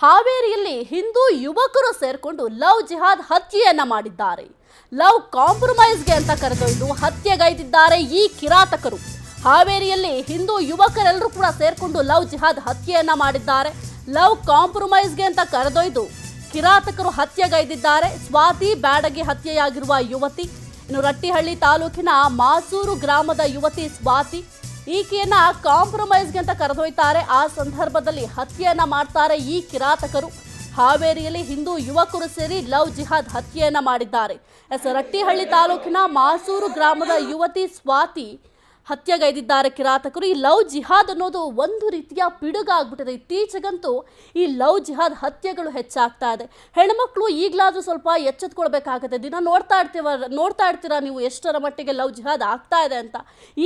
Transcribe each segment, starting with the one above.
ಹಾವೇರಿಯಲ್ಲಿ ಹಿಂದೂ ಯುವಕರು ಸೇರ್ಕೊಂಡು ಲವ್ ಜಿಹಾದ್ ಹತ್ಯೆಯನ್ನ ಮಾಡಿದ್ದಾರೆ. ಲವ್ ಕಾಂಪ್ರಮೈಸ್ಗೆ ಅಂತ ಕರೆದೊಯ್ದು ಹತ್ಯೆಗೈದಿದ್ದಾರೆ ಈ ಕಿರಾತಕರು. ಹಾವೇರಿಯಲ್ಲಿ ಹಿಂದೂ ಯುವಕರೆಲ್ಲರೂ ಕೂಡ ಸೇರ್ಕೊಂಡು ಲವ್ ಜಿಹಾದ್ ಹತ್ಯೆಯನ್ನ ಮಾಡಿದ್ದಾರೆ. ಲವ್ ಕಾಂಪ್ರಮೈಸ್ಗೆ ಅಂತ ಕರೆದೊಯ್ದು ಕಿರಾತಕರು ಹತ್ಯೆಗೈದಿದ್ದಾರೆ. ಸ್ವಾತಿ ಬ್ಯಾಡಗಿ ಹತ್ಯೆಯಾಗಿರುವ ಯುವತಿ, ಇನ್ನು ರಟ್ಟಿಹಳ್ಳಿ ತಾಲೂಕಿನ ಮಾಸೂರು ಗ್ರಾಮದ ಯುವತಿ ಸ್ವಾತಿ, ಈಕೆಯನ್ನ ಕಾಂಪ್ರಮೈಸ್ಗೆ ಅಂತ ಕರೆದೊಯ್ತಾರೆ. ಆ ಸಂದರ್ಭದಲ್ಲಿ ಹತ್ಯೆಯನ್ನ ಮಾಡ್ತಾರೆ ಈ ಕಿರಾತಕರು. ಹಾವೇರಿಯಲ್ಲಿ ಹಿಂದೂ ಯುವಕರು ಸೇರಿ ಲವ್ ಜಿಹಾದ್ ಹತ್ಯೆಯನ್ನ ಮಾಡಿದ್ದಾರೆ. ರಟ್ಟಿಹಳ್ಳಿ ತಾಲೂಕಿನ ಮಾಸೂರು ಗ್ರಾಮದ ಯುವತಿ ಸ್ವಾತಿ ಹತ್ಯೆಗೈದಿದ್ದಾರೆ ಕಿರಾತಕರು. ಈ ಲವ್ ಜಿಹಾದ್ ಅನ್ನೋದು ಒಂದು ರೀತಿಯ ಪಿಡುಗಾಗ್ಬಿಟ್ಟಿದೆ. ಇತ್ತೀಚೆಗಂತೂ ಈ ಲವ್ ಜಿಹಾದ್ ಹತ್ಯೆಗಳು ಹೆಚ್ಚಾಗ್ತಾ ಇದೆ. ಹೆಣ್ಮಕ್ಳು ಈಗಲಾದ್ರೂ ಸ್ವಲ್ಪ ಎಚ್ಚೆತ್ಕೊಳ್ಬೇಕಾಗುತ್ತೆ. ದಿನ ನೋಡ್ತಾ ಇರ್ತೀರಾ ನೀವು ಎಷ್ಟರ ಮಟ್ಟಿಗೆ ಲವ್ ಜಿಹಾದ್ ಆಗ್ತಾ ಇದೆ ಅಂತ.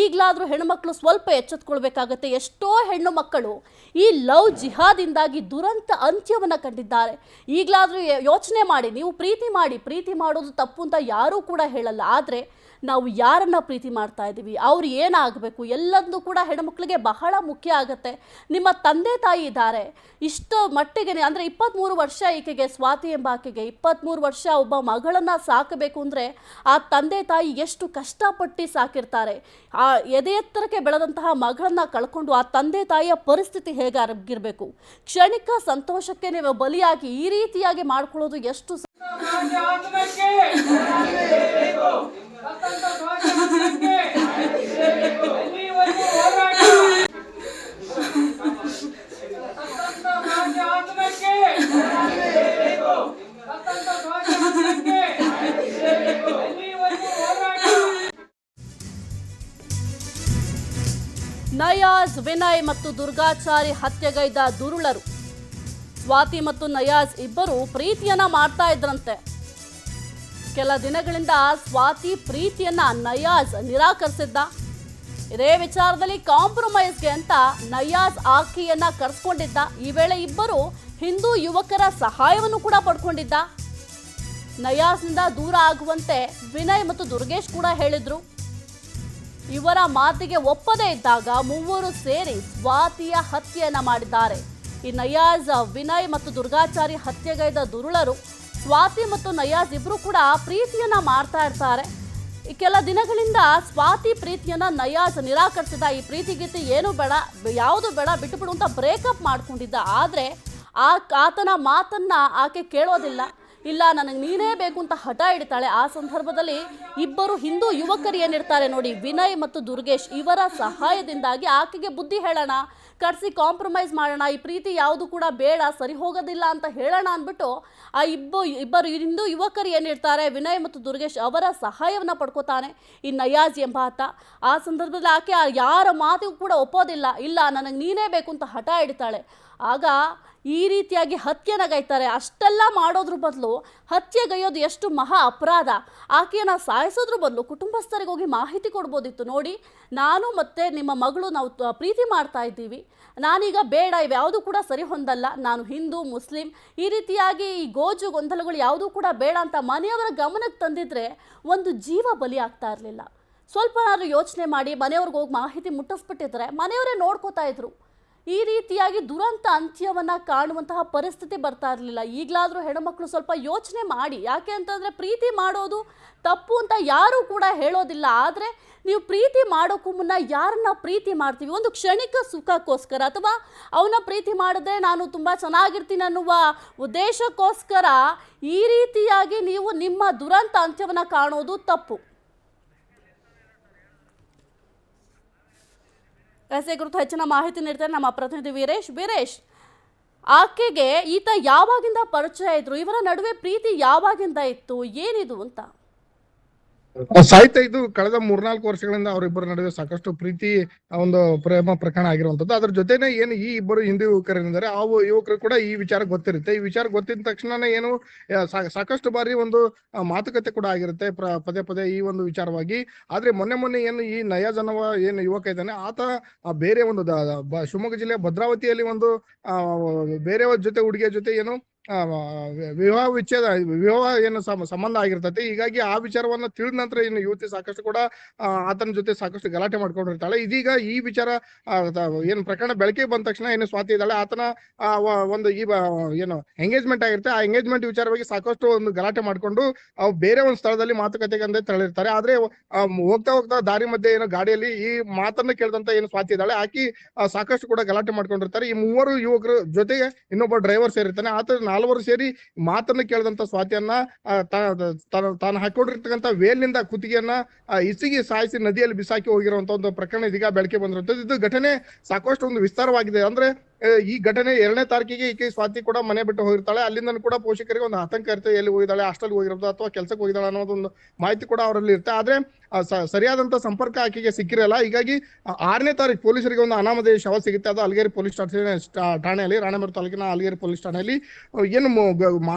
ಈಗಲಾದ್ರೂ ಹೆಣ್ಮಕ್ಳು ಸ್ವಲ್ಪ ಎಚ್ಚೆತ್ಕೊಳ್ಬೇಕಾಗತ್ತೆ. ಎಷ್ಟೋ ಹೆಣ್ಣು ಮಕ್ಕಳು ಈ ಲವ್ ಜಿಹಾದಿಂದಾಗಿ ದುರಂತ ಅಂತ್ಯವನ್ನು ಕಂಡಿದ್ದಾರೆ. ಈಗಲಾದ್ರೂ ಯೋಚನೆ ಮಾಡಿ. ನೀವು ಪ್ರೀತಿ ಮಾಡೋದು ತಪ್ಪು ಅಂತ ಯಾರೂ ಕೂಡ ಹೇಳಲ್ಲ. ಆದರೆ ನಾವು ಯಾರನ್ನ ಪ್ರೀತಿ ಮಾಡ್ತಾ ಇದ್ದೀವಿ, ಅವ್ರು ಏನಾಗಬೇಕು ಎಲ್ಲದೂ ಕೂಡ ಹೆಣ್ಮಕ್ಳಿಗೆ ಬಹಳ ಮುಖ್ಯ ಆಗುತ್ತೆ. ನಿಮ್ಮ ತಂದೆ ತಾಯಿ ಇದ್ದಾರೆ, ಇಷ್ಟು ಮಟ್ಟಿಗೆ ಅಂದರೆ 23 ವರ್ಷ ಈಕೆಗೆ, ಸ್ವಾತಿ ಎಂಬ ಆಕೆಗೆ 23 ವರ್ಷ ಒಬ್ಬ ಮಗಳನ್ನು ಸಾಕಬೇಕು ಅಂದರೆ ಆ ತಂದೆ ತಾಯಿ ಎಷ್ಟು ಕಷ್ಟಪಟ್ಟು ಸಾಕಿರ್ತಾರೆ. ಆ ಎದೆ ಎತ್ತರಕ್ಕೆ ಬೆಳೆದಂತಹ ಮಗಳನ್ನ ಕಳ್ಕೊಂಡು ಆ ತಂದೆ ತಾಯಿಯ ಪರಿಸ್ಥಿತಿ ಹೇಗಾಗಿರಬೇಕು. ಕ್ಷಣಿಕ ಸಂತೋಷಕ್ಕೆ ನೀವು ಬಲಿಯಾಗಿ ಈ ರೀತಿಯಾಗಿ ಮಾಡ್ಕೊಳ್ಳೋದು ಎಷ್ಟು ನಯಾಜ್, ವಿನಯ್ ಮತ್ತು ದುರ್ಗಾಚಾರಿ ಹತ್ಯೆಗೈದ ದುರುಳರು. ಸ್ವಾತಿ ಮತ್ತು ನಯಾಜ್ ಇಬ್ಬರು ಪ್ರೀತಿಯನ್ನ ಮಾಡ್ತಾ ಇದ್ರಂತೆ. ಕೆಲ ದಿನಗಳಿಂದ ಸ್ವಾತಿ ಪ್ರೀತಿಯನ್ನ ನಯಾಜ್ ನಿರಾಕರಿಸಿದ್ದ. ಇದೇ ವಿಚಾರದಲ್ಲಿ ಕಾಂಪ್ರಮೈಸ್ಗೆ ಅಂತ ನಯಾಜ್ ಆಕೆಯನ್ನ ಕರೆಸ್ಕೊಂಡಿದ್ದ. ಈ ವೇಳೆ ಇಬ್ಬರು ಹಿಂದೂ ಯುವಕರ ಸಹಾಯವನ್ನು ಕೂಡ ಪಡ್ಕೊಂಡಿದ್ದ. ನಯಾಜ್ನಿಂದ ದೂರ ಆಗುವಂತೆ ವಿನಯ್ ಮತ್ತು ದುರ್ಗೇಶ್ ಕೂಡ ಹೇಳಿದ್ರು. ಇವರ ಮಾತಿಗೆ ಒಪ್ಪದೇ ಇದ್ದಾಗ ಮೂವರು ಸೇರಿ ಸ್ವಾತಿಯ ಹತ್ಯೆಯನ್ನ ಮಾಡಿದ್ದಾರೆ. ಈ ನಯಾಜ್, ವಿನಯ್ ಮತ್ತು ದುರ್ಗಾಚಾರಿ ಹತ್ಯೆಗೈದ ದುರುಳರು. ಸ್ವಾತಿ ಮತ್ತು ನಯಾಜ್ ಇಬ್ರು ಕೂಡ ಪ್ರೀತಿಯನ್ನ ಮಾಡ್ತಾ ಇರ್ತಾರೆ. ಈ ಕೆಲ ದಿನಗಳಿಂದ ಸ್ವಾತಿ ಪ್ರೀತಿಯನ್ನ ನಯಾಜ್ ನಿರಾಕರಿಸಿದ. ಈ ಪ್ರೀತಿ ಗೀತಿ ಏನು ಬೇಡ, ಯಾವುದು ಬೇಡ, ಬಿಟ್ಟು ಬಿಡು ಅಂತ ಬ್ರೇಕಪ್ ಮಾಡ್ಕೊಂಡಿದ್ದ. ಆದರೆ ಆತನ ಮಾತನ್ನ ಆಕೆ ಕೇಳೋದಿಲ್ಲ. ಇಲ್ಲ, ನನಗೆ ನೀನೇ ಬೇಕು ಅಂತ ಹಠ ಹಿಡಿತಾಳೆ. ಆ ಸಂದರ್ಭದಲ್ಲಿ ಇಬ್ಬರು ಹಿಂದೂ ಯುವಕರು ಏನಿರ್ತಾರೆ ನೋಡಿ, ವಿನಯ್ ಮತ್ತು ದುರ್ಗೇಶ್, ಇವರ ಸಹಾಯದಿಂದಾಗಿ ಆಕೆಗೆ ಬುದ್ಧಿ ಹೇಳೋಣ, ಕರೆಸಿ ಕಾಂಪ್ರಮೈಸ್ ಮಾಡೋಣ, ಈ ಪ್ರೀತಿ ಯಾವುದು ಕೂಡ ಬೇಡ, ಸರಿ ಹೋಗೋದಿಲ್ಲ ಅಂತ ಹೇಳೋಣ ಅಂದ್ಬಿಟ್ಟು ಆ ಇಬ್ಬರು ಹಿಂದೂ ಯುವಕರು ಏನಿರ್ತಾರೆ ವಿನಯ್ ಮತ್ತು ದುರ್ಗೇಶ್, ಅವರ ಸಹಾಯವನ್ನು ಪಡ್ಕೋತಾನೆ ಈ ನಯಾಜ್ ಎಂಬ ಆತ. ಆ ಸಂದರ್ಭದಲ್ಲಿ ಆಕೆ ಯಾರ ಮಾತಿಗೂ ಕೂಡ ಒಪ್ಪೋದಿಲ್ಲ. ಇಲ್ಲ, ನನಗೆ ನೀನೇ ಬೇಕು ಅಂತ ಹಠ ಹಿಡಿತಾಳೆ. ಆಗ ಈ ರೀತಿಯಾಗಿ ಹತ್ಯೆನಗೈತಾರೆ. ಅಷ್ಟೆಲ್ಲ ಮಾಡೋದ್ರ ಬದಲು ಹತ್ಯೆಗೈಯೋದು ಎಷ್ಟು ಮಹಾ ಅಪರಾಧ. ಆಕೆಯನ್ನು ಸಾಯಿಸೋದ್ರ ಬದಲು ಕುಟುಂಬಸ್ಥರಿಗೆ ಹೋಗಿ ಮಾಹಿತಿ ಕೊಡ್ಬೋದಿತ್ತು. ನೋಡಿ, ನಾನು ಮತ್ತು ನಿಮ್ಮ ಮಗಳು ನಾವು ಪ್ರೀತಿ ಮಾಡ್ತಾ ಇದ್ದೀವಿ, ನಾನೀಗ ಬೇಡ, ಇವ್ಯಾವುದೂ ಕೂಡ ಸರಿ ಹೊಂದಲ್ಲ, ನಾನು ಹಿಂದೂ ಮುಸ್ಲಿಂ ಈ ರೀತಿಯಾಗಿ ಈ ಗೋಜು ಗೊಂದಲಗಳು ಯಾವುದೂ ಕೂಡ ಬೇಡ ಅಂತ ಮನೆಯವರ ಗಮನಕ್ಕೆ ತಂದಿದ್ರೆ ಒಂದು ಜೀವ ಬಲಿ ಆಗ್ತಾ ಇರಲಿಲ್ಲ. ಸ್ವಲ್ಪ ಏನಾದರೂ ಯೋಚನೆ ಮಾಡಿ ಮನೆಯವ್ರಿಗೆ ಹೋಗಿ ಮಾಹಿತಿ ಮುಟ್ಟಿಸ್ಬಿಟ್ಟಿದ್ರೆ ಮನೆಯವರೇ ನೋಡ್ಕೋತಾ ಇದ್ರು. ಈ ರೀತಿಯಾಗಿ ದುರಂತ ಅಂತ್ಯವನ್ನು ಕಾಣುವಂತಹ ಪರಿಸ್ಥಿತಿ ಬರ್ತಾ ಇರಲಿಲ್ಲ. ಈಗಲಾದರೂ ಹೆಣ್ಣುಮಕ್ಕಳು ಸ್ವಲ್ಪ ಯೋಚನೆ ಮಾಡಿ. ಯಾಕೆ ಅಂತಂದರೆ ಪ್ರೀತಿ ಮಾಡೋದು ತಪ್ಪು ಅಂತ ಯಾರೂ ಕೂಡ ಹೇಳೋದಿಲ್ಲ. ಆದರೆ ನೀವು ಪ್ರೀತಿ ಮಾಡೋಕ್ಕೂ ಮುನ್ನ ಯಾರನ್ನ ಪ್ರೀತಿ ಮಾಡ್ತೀವಿ, ಒಂದು ಕ್ಷಣಿಕ ಸುಖಕ್ಕೋಸ್ಕರ ಅಥವಾ ಅವನ ಪ್ರೀತಿ ಮಾಡಿದ್ರೆ ನಾನು ತುಂಬ ಚೆನ್ನಾಗಿರ್ತೀನಿ ಅನ್ನುವ ಉದ್ದೇಶಕ್ಕೋಸ್ಕರ ಈ ರೀತಿಯಾಗಿ ನೀವು ನಿಮ್ಮ ದುರಂತ ಅಂತ್ಯವನ್ನು ಕಾಣೋದು ತಪ್ಪು. ಎಸ್ಐ ಕುರಿತು ಹೆಚ್ಚಿನ ಮಾಹಿತಿ ನೀಡ್ತಾರೆ ನಮ್ಮ ಪ್ರತಿನಿಧಿ ವೀರೇಶ್, ಆಕೆಗೆ ಈತ ಯಾವಾಗಿಂದ ಪರಿಚಯ ಇದ್ರು, ಇವರ ನಡುವೆ ಪ್ರೀತಿ ಯಾವಾಗಿಂದ ಇತ್ತು, ಏನಿದು ಅಂತ? ಸಾಹಿತ್ಯ ಇದು ಕಳೆದ 3-4 ವರ್ಷಗಳಿಂದ ಅವರಿಬ್ಬರ ನಡುವೆ ಸಾಕಷ್ಟು ಪ್ರೀತಿ ಒಂದು ಪ್ರೇಮ ಪ್ರಕರಣ ಆಗಿರುವಂತದ್ದು. ಅದ್ರ ಜೊತೆನೆ ಏನು ಈ ಇಬ್ಬರು ಹಿಂದೂ ಯುವಕರೇನಿದ್ದಾರೆ ಆ ಯುವಕರು ಕೂಡ ಈ ವಿಚಾರ ಗೊತ್ತಿರುತ್ತೆ. ಈ ವಿಚಾರ ಗೊತ್ತಿದ ತಕ್ಷಣನೇ ಏನು ಸಾಕಷ್ಟು ಬಾರಿ ಒಂದು ಮಾತುಕತೆ ಕೂಡ ಆಗಿರುತ್ತೆ ಪದೇ ಈ ಒಂದು ವಿಚಾರವಾಗಿ. ಆದ್ರೆ ಮೊನ್ನೆ ಏನು ಈ ನಯಾಜ್ ಅನ್ನುವ ಏನು ಯುವಕ ಇದ್ದಾನೆ ಆತ ಬೇರೆ ಒಂದು ಶಿವಮೊಗ್ಗ ಜಿಲ್ಲೆಯ ಭದ್ರಾವತಿಯಲ್ಲಿ ಒಂದು ಬೇರೆಯವ್ರ ಜೊತೆ ಹುಡುಗಿಯ ಜೊತೆ ಏನು ವಿವಾಹ ವಿಚ್ಛೇದ ವಿವಾಹ ಏನು ಸಂಬಂಧ ಆಗಿರ್ತೈತಿ. ಹೀಗಾಗಿ ಆ ವಿಚಾರವನ್ನ ತಿಳಿದ ನಂತರ ಇನ್ನು ಯುವತಿ ಸಾಕಷ್ಟು ಕೂಡ ಆತನ ಜೊತೆ ಸಾಕಷ್ಟು ಗಲಾಟೆ ಮಾಡ್ಕೊಂಡಿರ್ತಾಳೆ. ಇದೀಗ ಈ ವಿಚಾರ ಏನು ಪ್ರಕರಣ ಬೆಳಕಿಗೆ ಬಂದ ತಕ್ಷಣ ಏನು ಸ್ವಾತಿ ಇದ್ದಾಳೆ ಆತನ ಒಂದು ಏನು ಎಂಗೇಜ್ಮೆಂಟ್ ಆಗಿರುತ್ತೆ. ಆ ಎಂಗೇಜ್ಮೆಂಟ್ ವಿಚಾರವಾಗಿ ಸಾಕಷ್ಟು ಒಂದು ಗಲಾಟೆ ಮಾಡ್ಕೊಂಡು ಅವು ಬೇರೆ ಒಂದು ಸ್ಥಳದಲ್ಲಿ ಮಾತುಕತೆಗೆ ಅಂದೇ ತೆರಳಿರ್ತಾರೆ. ಆದ್ರೆ ಹೋಗ್ತಾ ಹೋಗ್ತಾ ದಾರಿ ಮಧ್ಯೆ ಏನೋ ಗಾಡಿಯಲ್ಲಿ ಈ ಮಾತನ್ನ ಕೇಳಿದಂತ ಏನು ಸ್ವಾತಿ ಇದ್ದಾಳೆ ಆಕಿ ಸಾಕಷ್ಟು ಕೂಡ ಗಲಾಟೆ ಮಾಡ್ಕೊಂಡಿರ್ತಾರೆ. ಈ ಮೂವರು ಯುವಕರು ಜೊತೆಗೆ ಇನ್ನೊಬ್ಬ ಡ್ರೈವರ್ ಸೇರಿರ್ತಾನೆ. ಆತ ನಾಲ್ವರು ಸೇರಿ ಮಾತನ್ನ ಕೇಳಿದಂತ ಸ್ವಾತಿಯನ್ನ ತಾನು ಹಾಕೊಂಡಿರ್ತಕ್ಕಂಥ ವೇಲ್ನಿಂದ ಕುತ್ತಿಗೆಯನ್ನ ಇಸಿಗಿ ಸಾಯಿಸಿ ನದಿಯಲ್ಲಿ ಬಿಸಾಕಿ ಹೋಗಿರುವಂತ ಒಂದು ಪ್ರಕರಣ ಇದೀಗ ಬೆಳಕಿಗೆ ಬಂದಿರುತ್ತದೆ. ಇದು ಘಟನೆ ಸಾಕಷ್ಟು ಒಂದು ವಿಸ್ತಾರವಾಗಿದೆ. ಅಂದ್ರೆ ಈ ಘಟನೆ 2ನೇ ತಾರೀಕಿಗೆ ಈಕೆ ಸ್ವಾತಿ ಕೂಡ ಮನೆ ಬಿಟ್ಟು ಹೋಗಿರ್ತಾಳೆ. ಅಲ್ಲಿಂದ ಕೂಡ ಪೋಷಕರಿಗೆ ಒಂದು ಆತಂಕ ಇರುತ್ತೆ, ಎಲ್ಲಿ ಹೋಗಿದ್ದಾಳೆ, ಹಾಸ್ಟೆಲ್ ಹೋಗಿರೋದು ಅಥವಾ ಕೆಲ್ಸಕ್ಕೆ ಹೋಗಿದ್ದಾಳೆ ಅನ್ನೋದೊಂದು ಮಾಹಿತಿ ಕೂಡ ಅವರಲ್ಲಿ ಇರುತ್ತೆ. ಆದ್ರೆ ಸರಿಯಾದಂತ ಸಂಪರ್ಕ ಆಕೆಗೆ ಸಿಕ್ಕಿರಲ್ಲ. ಹೀಗಾಗಿ 6ನೇ ತಾರೀಕು ಪೊಲೀಸರಿಗೆ ಒಂದು ಅನಾಮಧೇಯ ಶವ ಸಿಗುತ್ತೆ. ಅದು ಅಲಗೇರಿ ಪೊಲೀಸ್ ಠಾಣೆಯಲ್ಲಿ, ರಾಣೆಬೆನ್ನೂರು ತಾಲೂಕಿನ ಅಲಗೇರಿ ಪೊಲೀಸ್ ಠಾಣೆಯಲ್ಲಿ ಏನು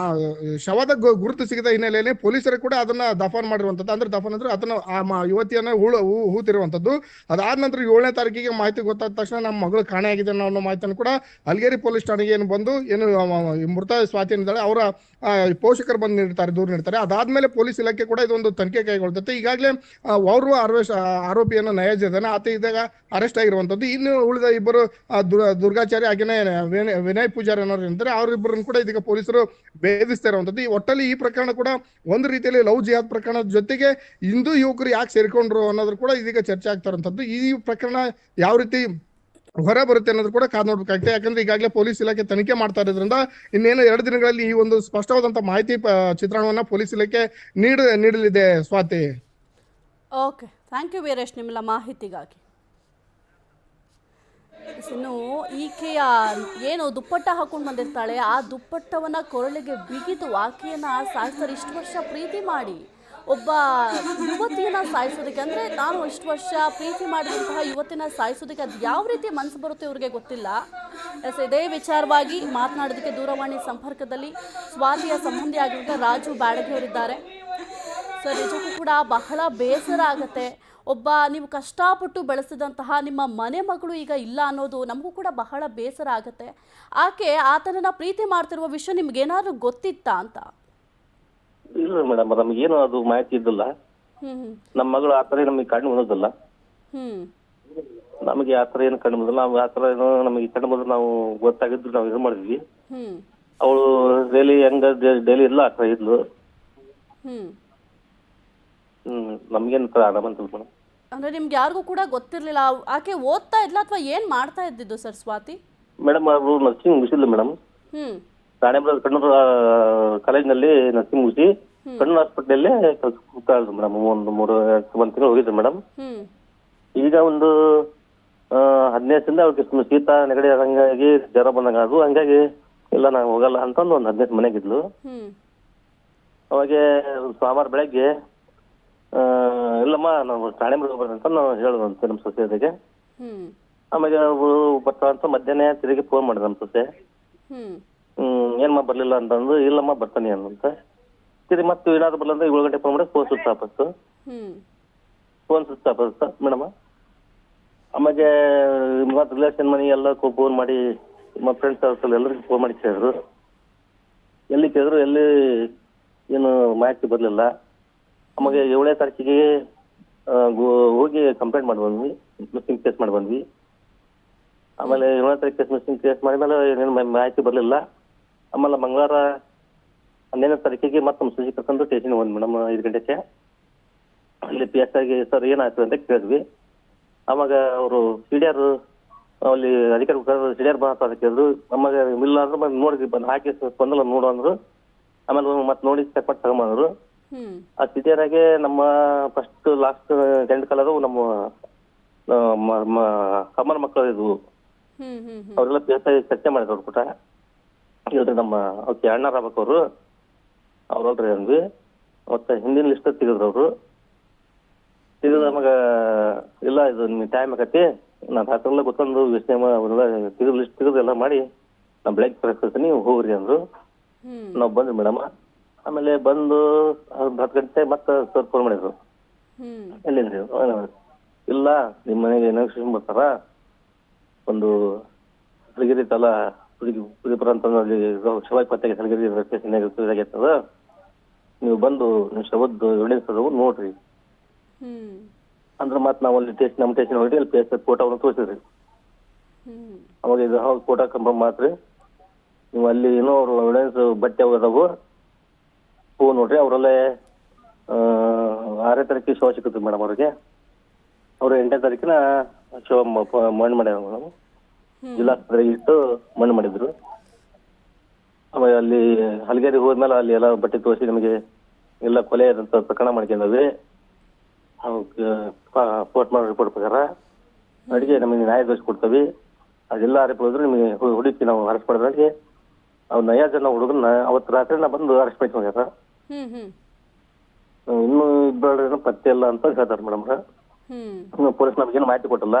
ಶವದ ಗುರುತು ಸಿಗದ ಹಿನ್ನೆಲೆಯಲ್ಲಿ ಪೊಲೀಸರು ಕೂಡ ಅದನ್ನ ದಫನ್ ಮಾಡಿರುವಂತದ್ದು. ಅಂದ್ರೆ ದಫನ್ ಅಂದ್ರೆ ಅದನ್ನ ಯುವತಿಯನ್ನ ಹೂತಿರುವಂತದ್ದು. ಅದಾದ ನಂತರ 7ನೇ ತಾರೀಕಿಗೆ ಮಾಹಿತಿ ಗೊತ್ತಾದ ತಕ್ಷಣ ನಮ್ಮ ಮಗಳು ಕಾಣೆಯಾಗಿದೆ ಅನ್ನೋ ಮಾಹಿತಿಯನ್ನು ಕೂಡ ಅಲಗೇರಿ ಪೊಲೀಸ್ ಠಾಣೆಗೆ ಏನು ಬಂದು ಏನು ಮೃತ ಸ್ವಾತಿ ಏನಿದ್ದಾಳೆ ಅವರ ಪೋಷಕರು ಬಂದು ನೀಡ್ತಾರೆ, ದೂರು ನೀಡ್ತಾರೆ. ಅದಾದ್ಮೇಲೆ ಪೊಲೀಸ್ ಇಲಾಖೆ ಕೂಡ ಇದೊಂದು ತನಿಖೆ ಕೈಗೊಳ್ಳುತ್ತೆ. ಈಗಾಗಲೇ ಅವರು ಆರೋಪಿಯನ್ನು ನಯಾಜ್ ಇದ್ದಾನೆ, ಆತ ಇದ್ದಾಗ ಅರೆಸ್ಟ್ ಆಗಿರುವಂತದ್ದು. ಇನ್ನು ಉಳಿದ ಇಬ್ಬರು ದುರ್ಗಾಚಾರಿ ಹಾಗೇನೆ ವಿನಯ್ ಪೂಜಾರಿ ಅನ್ನೋರು ಇರ್ತಾರೆ, ಅವರಿಬ್ಬರನ್ನು ಕೂಡ ಇದೀಗ ಪೊಲೀಸರು ಭೇದಿಸ್ತಾ ಇರುವಂತದ್ದು. ಈ ಒಟ್ಟಲ್ಲಿ ಈ ಪ್ರಕರಣ ಕೂಡ ಒಂದು ರೀತಿಯಲ್ಲಿ ಲವ್ ಜಿಹಾದ್ ಪ್ರಕರಣದ ಜೊತೆಗೆ ಹಿಂದೂ ಯುವಕರು ಯಾಕೆ ಸೇರ್ಕೊಂಡ್ರು ಅನ್ನೋದು ಕೂಡ ಇದೀಗ ಚರ್ಚೆ ಆಗ್ತಾ ಇರುವಂತದ್ದು. ಈ ಪ್ರಕರಣ ಯಾವ ರೀತಿ ಹೊರ ಬರುತ್ತೆ ಅನ್ನೋದು ಕೂಡ ಕಾದ್ ನೋಡ್ಬೇಕಾಗುತ್ತೆ. ಯಾಕಂದ್ರೆ ಈಗಾಗಲೇ ಪೊಲೀಸ್ ಇಲಾಖೆ ತನಿಖೆ ಮಾಡ್ತಾ ಇರೋದ್ರಿಂದ ಇನ್ನೇನು 2 ದಿನಗಳಲ್ಲಿ ಈ ಒಂದು ಸ್ಪಷ್ಟವಾದಂತ ಮಾಹಿತಿ ಚಿತ್ರಣವನ್ನ ಪೊಲೀಸ್ ಇಲಾಖೆ ನೀಡಲಿದೆ Swathi. Okay, thank you Veeresh ನಿಮ್ಮೆಲ್ಲ ಮಾಹಿತಿಗಾಗಿ. ಇನ್ನು ಈಕೆಯ ಏನು ದುಪ್ಪಟ್ಟ ಹಾಕೊಂಡು ಬಂದಿರ್ತಾಳೆ, ಆ ದುಪ್ಪಟ್ಟವನ್ನ ಕೊರಳಿಗೆ ಬಿಗಿದು ಆಕೆಯನ್ನ ಸಾಯಿಸ್ತಾರೆ. ಇಷ್ಟು ವರ್ಷ ಪ್ರೀತಿ ಮಾಡಿ ಒಬ್ಬ ಯುವತಿಯನ್ನ ಸಾಯಿಸೋದಕ್ಕೆ, ಅಂದರೆ ನಾನು ಇಷ್ಟು ವರ್ಷ ಪ್ರೀತಿ ಮಾಡಿದಂತಹ ಯುವತಿನ ಸಾಯಿಸೋದಕ್ಕೆ ಅದು ಯಾವ ರೀತಿ ಮನಸ್ಸು ಬರುತ್ತೆ ಇವ್ರಿಗೆ ಗೊತ್ತಿಲ್ಲ. ಇದೇ ವಿಚಾರವಾಗಿ ಮಾತನಾಡೋದಕ್ಕೆ ದೂರವಾಣಿ ಸಂಪರ್ಕದಲ್ಲಿ ಸ್ವಾತಿಯ ಸಂಬಂಧಿ ಆಗಿರುವಂಥ ರಾಜು ಬ್ಯಾಡಗಿ ಅವರಿದ್ದಾರೆ. ಸರ್, ನಿಜಕ್ಕೂ ಕೂಡ ಬಹಳ ಬೇಸರ ಆಗುತ್ತೆ. ಒಬ್ಬ ನೀವು ಕಷ್ಟಪಟ್ಟು ಬೆಳೆಸಿದಂತಹ ನಿಮ್ಮ ಮನೆ ಮಗಳು ಈಗ ಇಲ್ಲ ಅನ್ನೋದು ನಮಗೂ ಕೂಡ ಬಹಳ ಬೇಸರ ಆಗುತ್ತೆ. ಆತನನ್ನ ಪ್ರೀತಿ ಮಾಡ್ತಿರುವ ವಿಷಯ ನಿಮ್ಗೇನಾದ್ರು ಗೊತ್ತಿತ್ತಾ ಅಂತ? ಇಲ್ಲ ಮೇಡಮ್, ನಮ್ಗೇನು ಅದು ಮಾಹಿತಿ ಇದ್ದಿಲ್ಲ. ನಮ್ಮ ಮಗಳು ಆತರ ನಮಗೆ ಕಂಡು ಬಂದದಿಲ್ಲ. ನಮಗೆ ಆತರ ಏನು ಕಂಡು ಬಂದಿಲ್ಲ. ನಾವು ಆತರ ಏನು ನಮಗೆ ಕಂಡು ಬಂದ್ರೆ ನಾವು ಗೊತ್ತಾಗಿದ್ದು ನಾವು ಇದು ಮಾಡಿದ್ವಿ. ಅವಳು ಡೈಲಿ ಹೆಂಗ ಡೈಲಿ ಇಲ್ಲ ಆತರ ಇದ್ಲು. ನಮ್ಗೇನು ಆರಾಮ ಅಂತ ಮೇಡಮ್. ಅಂದ್ರೆ ನಿಮ್ಗೆ ಯಾರಿಗೂ ಕೂಡ ಗೊತ್ತಿರ್ಲಿಲ್ಲ ಆಕೆ ಓದ್ತಾ ಇದ್ಲ ಅಥವಾ ಏನ್ ಮಾಡ್ತಾ ಇದ್ದಿದ್ದು ಸರ್ ಸ್ವಾತಿ? ಮೇಡಮ್ ಅವರು ನರ್ಸಿಂಗ್ ಮುಗಿಸಿದ್ಲು ಮೇಡಮ್. ರಾಣೆಬೆನ್ನೂರು ಕಣ್ಣೂರು ಕಾಲೇಜ್ನಲ್ಲಿ ನರ್ಸಿಂಗ್ ಮುಗಿಸಿ ಕಣ್ಣೂರು ಹಾಸ್ಪಿಟಲ್ ಕೂತಾ ಇದ್ರು ಮೇಡಮ್. ಒಂದು 1 ತಿಂಗಳು ಹೋಗಿದ್ರು ಮೇಡಮ್. ಈಗ ಒಂದು 15 ದಿನದಿಂದ ಅವ್ರಿಗೆ ಶೀತ ನೆಗಡಿ ಹಂಗಾಗಿ ಜ್ವರ ಬಂದಂಗ ಅದು, ಹಂಗಾಗಿ ಇಲ್ಲ ನಾವು ಹೋಗಲ್ಲ ಅಂತ ಒಂದು 15 ಮನೆಗಿದ್ಲು. ಅವಾಗ ಸೋಮವಾರ ಬೆಳಗ್ಗೆ ಇಲ್ಲಮ್ಮ ನಾವು ರಾಣೆಬೆನ್ನೂರು ಹೋಗ್ಬಾರ್ದು ಅಂತ ನಾವು ಹೇಳುವಂತೆ ನಮ್ಮ ಸೊಸೈಟಿಗೆ. ಆಮೇಲೆ ಅವರು ಬರ್ತಾವ ಅಂತ ಮಧ್ಯಾಹ್ನ ತಿರುಗಿ ಫೋನ್ ಮಾಡಿದ ನಮ್ಮ ಸೊಸೆ. ಏನ್ಮ ಬರ್ಲಿಲ್ಲ ಅಂತಂದು, ಇಲ್ಲಮ್ಮ ಬರ್ತಾನೆ ಅನ್ನಂತ. ತಿರುಗಿ ಮತ್ತೆ ಏನಾದ್ರು ಬರ್ಲ ಅಂದ್ರೆ 7 ಗಂಟೆ ಫೋನ್ ಮಾಡಿ ಫೋನ್ ಸ್ವಿಚ್ ಆಫ್ ಮೇಡಮ್. ಆಮೇಲೆ ಮತ್ತೆ ರಿಲೇಷನ್ ಮನೆ ಎಲ್ಲ ಫೋನ್ ಮಾಡಿ ನಮ್ಮ ಫ್ರೆಂಡ್ಸ್ ಸರ್ಕಲ್ ಎಲ್ಲರಿಗೂ ಫೋನ್ ಮಾಡಿ ಕೇಳಿದ್ರು. ಎಲ್ಲಿ ಕೇಳಿದ್ರು ಎಲ್ಲಿ ಏನು ಮಾಹಿತಿ ಬರ್ಲಿಲ್ಲ. ಆಮೇಲೆ 7ನೇ ತಾರೀಕಿಗೆ ಹೋಗಿ ಕಂಪ್ಲೇಂಟ್ ಮಾಡಿ ಬಂದ್ವಿ, ಮಿಸ್ಸಿಂಗ್ ಕೇಸ್ ಮಾಡಿ ಬಂದ್ವಿ. ಆಮೇಲೆ 7ನೇ ತಾರೀಕು ಮಿಸ್ಸಿಂಗ್ ಕೇಸ್ ಮಾಡಿದ್ಮೇಲೆ ಏನೇನು ಮಾಹಿತಿ ಬರಲಿಲ್ಲ. ಆಮೇಲೆ ಮಂಗಳವಾರ 11ನೇ ತಾರೀಕಿಗೆ ಮತ್ತೆ ನಮ್ಮ ಸುಜಿ ಕರ್ಕೊಂಡು ಸ್ಟೇಷನ್ ಬಂದ್ವಿ ಮೇಡಮ್ 5 ಗಂಟೆಗೆ. ಅಲ್ಲಿ PS ಆಗಿ ಸರ್ ಏನಾಯ್ತು ಅಂತ ಕೇಳಿದ್ವಿ. ಆವಾಗ ಅವರು CDR ಅಲ್ಲಿ ಅಧಿಕಾರಿ CDR ಬಂದ ಕೇಳಿದ್ರು. ನಮಗೆ ಇಲ್ಲ ಅಂದ್ರೆ ನೋಡಿ ಬಂದು ಹಾಕಿ ಬಂದಲ್ಲ ನೋಡು ಅಂದ್ರು. ಆಮೇಲೆ ಮತ್ತೆ ನೋಡಿ ಚೆಕ್ ಮಾಡಿ ತಗೊಂಬಂದ್ರು. ಆ CDR ಆಗಿ ನಮ್ಮ ಫಸ್ಟ್ ಲಾಸ್ಟ್ ಗಂಡ ಕಾಲದ ನಮ್ಮ ಅಮ್ಮನ ಮಕ್ಕಳು ಇದ್ವು. ಅವರೆಲ್ಲ PS ಆಗಿ ಚರ್ಚೆ ಮಾಡಿದ್ರು ಕೂಟ. ಇಲ್ರಿ ನಮ್ಮ ಓಕೆ ಅಣ್ಣ ರಾಬಕ್ ಅವರು ಅವ್ರಲ್ರಿ ಅಂದ್ವಿ. ಮತ್ತೆ ಹಿಂದಿನ ಲಿಸ್ಟ್ ತೆಗೆದ್ರು ಅವರು. ತೆಗೆದು ನಮಗ ಇಲ್ಲ ಇದು ನಿಮ್ಗೆ ಟೈಮ್ ಆಗತ್ತಿ, ನಾನು ರಾತ್ರೆಲ್ಲ ಗೊತ್ತೊಂದು ವಿಷಯ ತೆಗೆದು ಲಿಸ್ಟ್ ತೆಗೆದು ಎಲ್ಲ ಮಾಡಿ ನಾ ಬೆಳಗ್ಗೆ ಕಳಿಸ್ತೀನಿ ನೀವು ಹೋಗ್ರಿ ಅಂದ್ರು. ನಾವು ಬಂದ್ವಿ ಮೇಡಮ್. ಆಮೇಲೆ ಬಂದು 10 ಗಂಟೆ ಮತ್ತೆ ಸರ್ ಫೋನ್ ಮಾಡಿದ್ರು. ಎಲ್ಲಿಂದ್ರಿ? ಇಲ್ಲ ನಿಮ್ಮ ಮನೆಗೆ ಏನೋ ಬರ್ತಾರ, ಒಂದು ಹುಡುಗಿರಿ ತಲ ಸುದೀಪುರ ಅಂತ ಅಲ್ಲಿ ಶಿವಾಜಿ ಪತ್ತೆಗೆ ಹಲಗೇರಿ ಸ್ಟೇಷನ್ ಇದಾಗಿರ್ತದ. ನೀವು ಬಂದು ನೀವು ಶವದ್ದು ಎವಿಡೆನ್ಸ್ ಅದಾವು ನೋಡ್ರಿ ಅಂದ್ರೆ ಮತ್ತೆ ನಾವು ಅಲ್ಲಿ ನಮ್ಮ ಸ್ಟೇಷನ್ ಹೋಗಿ ಅಲ್ಲಿ ಪ್ಲೇಸ್ ಫೋಟೋವನ್ನು ತೋರಿಸಿದ್ರಿ. ಅವಾಗ ಇದು ಹೌದು ಫೋಟೋ ಕನ್ಫರ್ಮ್ ಮಾಡ್ರಿ. ನೀವು ಅಲ್ಲಿ ಏನೋ ಅವ್ರು ಎವಿಡೆನ್ಸ್ ಬಟ್ಟೆ ಅದಾವು ಹೂ ನೋಡ್ರಿ. ಅವರಲ್ಲೇ 6ನೇ ತಾರೀಕಿಗೆ ಶವ ಸಿಕ್ಕತ್ರಿ ಮೇಡಮ್ ಅವ್ರಿಗೆ. ಅವರು 8ನೇ ತಾರೀಕಿನ ಶವ ಮಣ್ಣು ಮಾಡ್ಯಾರ ಮೇಡಮ್. ಜಿಲ್ಲಾಸ್ಪತ್ರೆಗೆ ಇಟ್ಟು ಮಣ್ಣು ಮಾಡಿದ್ರು. ಆಮೇಲೆ ಅಲ್ಲಿ ಹಲಗೇರಿ ಹೋದ್ಮೇಲೆ ಅಲ್ಲಿ ಎಲ್ಲ ಬಟ್ಟೆ ತೋರಿಸಿ ನಮಗೆ ಎಲ್ಲ ಕೊಲೆ ಆದಂತ ಪ್ರಕರಣ ಮಾಡ್ಕೊಂಡವಿ. ಪೋಸ್ಟ್ ಮಾರ್ಟಮ್ ರಿಪೋರ್ಟ್ ಪ್ರಕಾರ ಅಡಿಗೆ ನಮಗೆ ನ್ಯಾಯ ದೊರಕಿಸ್ಕೊಡ್ತೀವಿ. ಅದೆಲ್ಲ ಆರೋಪ ಹೋದ್ರೆ ನಿಮಗೆ ಹುಡುಕಿ ನಾವು ಅರೆಸ್ಟ್ ಮಾಡಿದ್ರೆ ಅವ್ರು ನಯಾಜ್ ಅನ್ನೋ ಹುಡುಗನ್ನ ಅವತ್ತು ರಾತ್ರಿ ಬಂದು ಅರೆಸ್ಟ್ ಮಾಡಿ ಹೋಗ್ಯಾರ. ಇನ್ನೂ ಇಬ್ಬರು ಪತ್ತೆ ಇಲ್ಲ ಅಂತ ಹೇಳ್ತಾರೆ ಮೇಡಮ್. ಪೊಲೀಸ್ ನಮಗೇನು ಮಾಹಿತಿ ಕೊಟ್ಟಿಲ್ಲ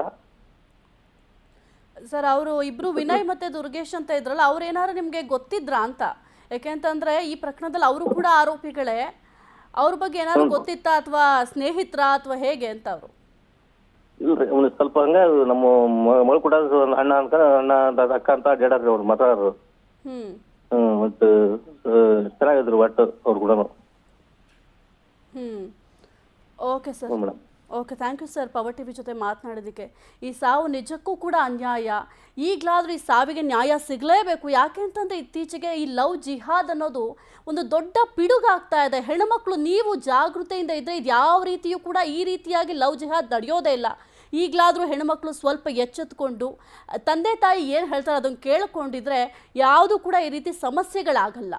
ಸರ್. ಅವರು ಇಬ್ರು ವಿನಯ್ ಮತ್ತೆ ದುರ್ಗೇಶ್ ಅಂತ ಇದ್ರಲ್ಲ, ಅವ್ರು ಏನಾದ್ರು ನಿಮ್ಗೆ ಗೊತ್ತಿದ್ರಾ ಅಂತ? ಯಾಕೆಂತಂದ್ರೆ ಈ ಪ್ರಕರಣದಲ್ಲಿ ಅವರು ಕೂಡ ಆರೋಪಿಗಳೇ. ಅವ್ರ ಬಗ್ಗೆ ಏನಾದ್ರು ಗೊತ್ತಿತ್ತಾ ಅಥವಾ ಸ್ನೇಹಿತರ ಅಥವಾ ಹೇಗೆ ಅಂತ? ಅವರು ಇಲ್ರಿ, ಅವ್ನಿಗೆ ಸ್ವಲ್ಪ ಹಂಗ ನಮ್ಮ ಮಗಳು ಕೂಡ ಅಣ್ಣ ಅಕ್ಕ ಅಂತ ಅಡ್ಡಾಡ್ರಿ ಅವ್ರು ಮಾತಾಡೋರು. ಮತ್ತೆ ಚೆನ್ನಾಗಿದ್ರು ಒಟ್ಟು ಅವ್ರು ಕೂಡ. Okay sir. Okay, thank you sir power TV ಜೊತೆ ಮಾತನಾಡೋದಕ್ಕೆ. ಈ ಸಾವು ನಿಜಕ್ಕೂ ಕೂಡ ಅನ್ಯಾಯ. ಈಗಲಾದರೂ ಈ ಸಾವಿಗೆ ನ್ಯಾಯ ಸಿಗಲೇಬೇಕು. ಯಾಕೆ ಅಂತಂದರೆ ಇತ್ತೀಚೆಗೆ ಈ ಲವ್ ಜಿಹಾದ್ ಅನ್ನೋದು ಒಂದು ದೊಡ್ಡ ಪಿಡುಗಾಗ್ತಾ ಇದೆ. ಹೆಣ್ಣುಮಕ್ಕಳು ನೀವು ಜಾಗೃತೆಯಿಂದ ಇದ್ದರೆ ಇದು ಯಾವ ರೀತಿಯೂ ಕೂಡ ಈ ರೀತಿಯಾಗಿ ಲವ್ ಜಿಹಾದ್ ನಡೆಯೋದೇ ಇಲ್ಲ. ಈಗಲಾದರೂ ಹೆಣ್ಣುಮಕ್ಕಳು ಸ್ವಲ್ಪ ಎಚ್ಚೆತ್ಕೊಂಡು ತಂದೆ ತಾಯಿ ಏನು ಹೇಳ್ತಾರೆ ಅದನ್ನು ಕೇಳಿಕೊಂಡಿದ್ರೆ ಯಾವುದೂ ಕೂಡ ಈ ರೀತಿ ಸಮಸ್ಯೆಗಳಾಗಲ್ಲ.